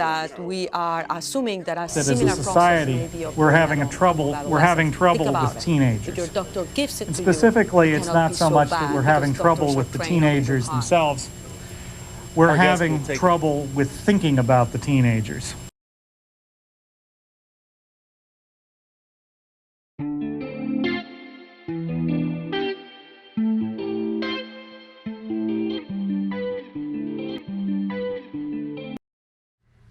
that we are assuming that a That as similar a society, process may be we're having occurring having trouble Think about with it. teenagers. If your doctor gives it And to specifically, you, it it's cannot not be so much bad that we're because having trouble doctors with are the trained not to do teenagers harm. themselves. We're I guess having we'll take- trouble with thinking about the teenagers.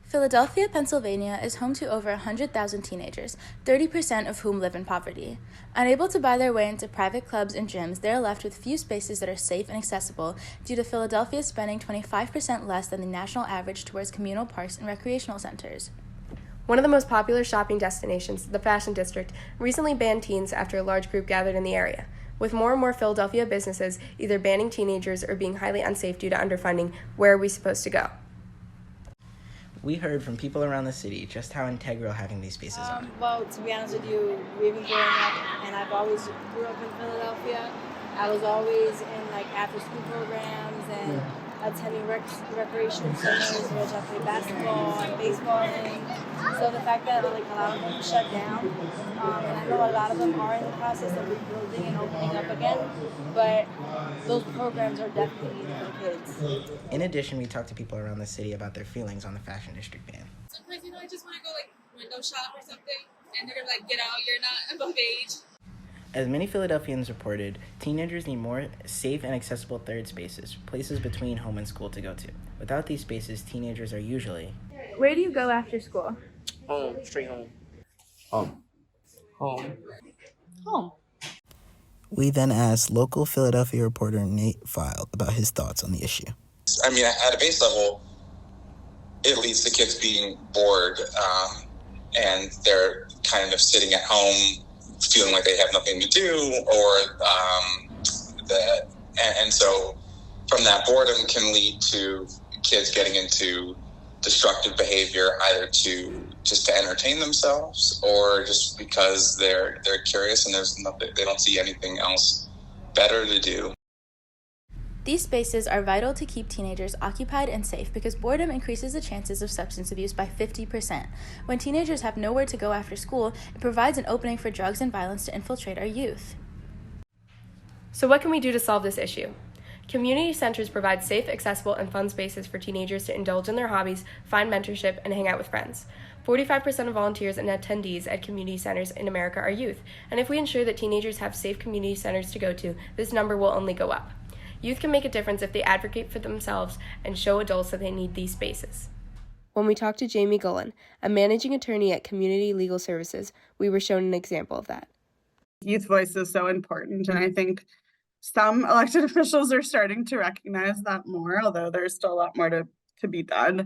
Philadelphia, Pennsylvania is home to over 100,000 teenagers, 30% of whom live in poverty. Unable to buy their way into private clubs and gyms, they are left with few spaces that are safe and accessible due to Philadelphia spending 25% less than the national average towards communal parks and recreational centers. One of the most popular shopping destinations, the Fashion District, recently banned teens after a large group gathered in the area. With more and more Philadelphia businesses either banning teenagers or being highly unsafe due to underfunding, where are we supposed to go? We heard from people around the city just how integral having these spaces are. Well, to be honest with you, we've been growing up, and I've always grew up in Philadelphia. I was always in like after-school programs and attending recreation centers, which I played basketball and baseball in. So the fact that like a lot of them shut down, and I know a lot of them are in the process of rebuilding and opening up again, but those programs are definitely needed for kids. In addition, we talked to people around the city about their feelings on the Fashion District ban. Sometimes, I just want to go like window shop or something, and they're gonna like, get out, you're not above age. As many Philadelphians reported, teenagers need more safe and accessible third spaces, places between home and school to go to. Without these spaces, teenagers are usually... Where do you go after school? Home, straight home. Home. We then asked local Philadelphia reporter Nate File about his thoughts on the issue. I mean, at a base level, it leads to kids being bored, and they're kind of sitting at home feeling like they have nothing to do, and so from that boredom can lead to kids getting into destructive behavior, either to entertain themselves or just because they're curious and there's nothing, they don't see anything else better to do. These spaces are vital to keep teenagers occupied and safe because boredom increases the chances of substance abuse by 50%. When teenagers have nowhere to go after school, it provides an opening for drugs and violence to infiltrate our youth. So what can we do to solve this issue? Community centers provide safe, accessible, and fun spaces for teenagers to indulge in their hobbies, find mentorship, and hang out with friends. 45% of volunteers and attendees at community centers in America are youth, and if we ensure that teenagers have safe community centers to go to, this number will only go up. Youth can make a difference if they advocate for themselves and show adults that they need these spaces. When we talked to Jamie Gullen, a managing attorney at Community Legal Services, we were shown an example of that. Youth voice is so important, and I think some elected officials are starting to recognize that more, although there's still a lot more to be done.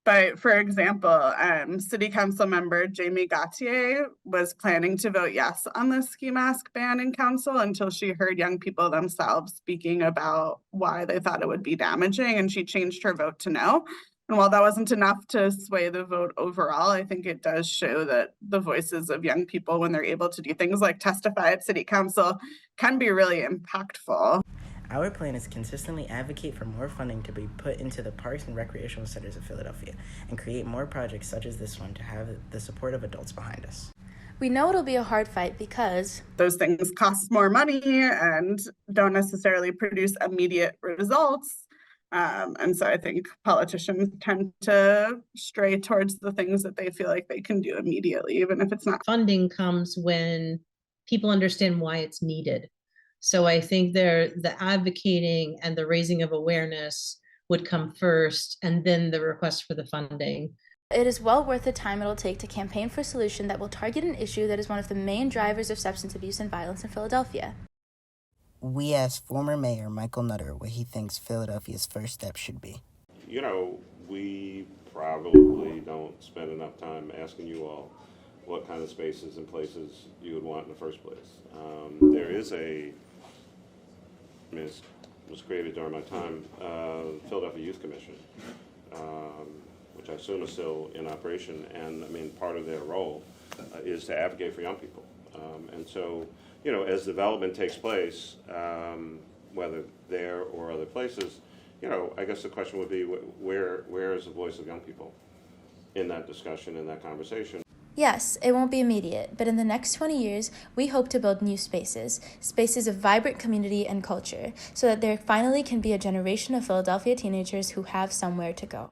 But for example, City Council member Jamie Gauthier was planning to vote yes on the ski mask ban in council until she heard young people themselves speaking about why they thought it would be damaging, and she changed her vote to no. And while that wasn't enough to sway the vote overall, I think it does show that the voices of young people, when they're able to do things like testify at City Council, can be really impactful. Our plan is to consistently advocate for more funding to be put into the parks and recreational centers of Philadelphia and create more projects such as this one to have the support of adults behind us. We know it'll be a hard fight because those things cost more money and don't necessarily produce immediate results. And so I think politicians tend to stray towards the things that they feel like they can do immediately, even if it's not. Funding comes when people understand why it's needed. So I think the advocating and the raising of awareness would come first, and then the request for the funding. It is well worth the time it'll take to campaign for a solution that will target an issue that is one of the main drivers of substance abuse and violence in Philadelphia. We asked former Mayor Michael Nutter what he thinks Philadelphia's first step should be. We probably don't spend enough time asking you all what kind of spaces and places you would want in the first place. There is it was created during my time, Philadelphia Youth Commission, which I assume is still in operation, and part of their role is to advocate for young people. And so, as development takes place, whether there or other places, I guess the question would be, where is the voice of young people in that discussion, in that conversation? Yes, it won't be immediate, but in the next 20 years, we hope to build new spaces of vibrant community and culture, so that there finally can be a generation of Philadelphia teenagers who have somewhere to go.